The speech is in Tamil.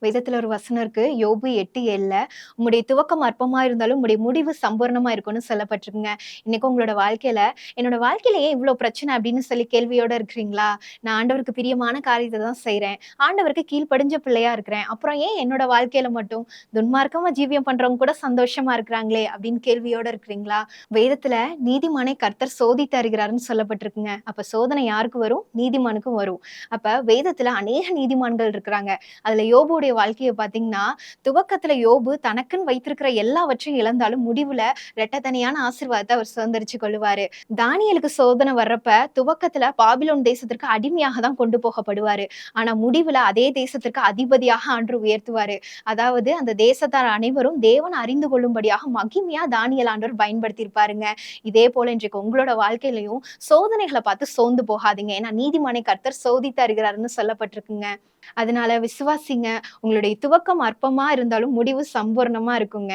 வேதத்துல ஒரு வசனம் இருக்கு. யோபு 8:7 உம்முடைய துவக்கம் அற்பமா இருந்தாலும், உம்முடைய முடிவு சம்பூரணமா இருக்கும்னு சொல்லப்பட்டிருக்குங்க. இன்னைக்கு உங்களோட வாழ்க்கையில, என்னோட வாழ்க்கையில ஏன் இவ்ளோ பிரச்சனை அப்படின்னு சொல்லி கேள்வியோட இருக்கிறீங்களா? நான் ஆண்டவருக்கு பிரியமான காரியத்த தான் செய்றேன். ஆண்டவருக்கு கீழ்ப்படிஞ்ச பிள்ளையா இருக்கிறேன். அப்புறம் ஏன் என்னோட வாழ்க்கையில மட்டும் துன்மார்க்கமா ஜீவியம் பண்றவங்க கூட சந்தோஷமா இருக்கிறாங்களே அப்படின்னு கேள்வியோட இருக்கிறீங்களா? வேதத்துல நீதிமானை கர்த்தர் சோதித்து அறிகிறார்ன்னு சொல்லப்பட்டிருக்குங்க. அப்ப சோதனை யாருக்கு வரும்? நீதிமானுக்கும் வரும். அப்ப வேதத்துல அநேக நீதிமான்கள் இருக்கிறாங்க. அதுல யோபுடைய வாழ்க்கைய பார்த்தீங்கன்னா, துவக்கத்துல யோபு தனக்குன்னு வைத்திருக்கிற எல்லாவற்றையும் இழந்தாலும் முடிவுல இரட்டத்தனையான ஆசீர்வாதத்த அவர் சுதந்தரிச்சுக் கொள்ளுவாரு. தானியேலுக்கு சோதனை வர்றப்ப துவக்கத்துல பாபிலோன் தேசத்திற்கு அடிமையாக தான் கொண்டு போகப்படுவாரு. ஆனா முடிவுல அதே தேசத்திற்கு அதிபதியாக ஆண்டவர் உயர்த்துவாரு. அதாவது அந்த தேசத்தார் அனைவரும் தேவனை அறிந்து கொள்ளும்படியாக மகிமையா தானியேல் ஆண்டவர் பயன்படுத்தியிருப்பாருங்க. இதே போல இன்றைக்கு உங்களோட வாழ்க்கையிலயும் சோதனைகள பார்த்து சோர்ந்து போகாதீங்க. ஏன்னா நீதிமானை கர்த்தர் சோதித்து அறிகிறார்ன்னு சொல்லப்பட்டிருக்குங்க. அதனால விசுவாசிங்க. உங்களுடைய துவக்கம் அற்பமா இருந்தாலும் முடிவு சம்பூர்ணமா இருக்குங்க.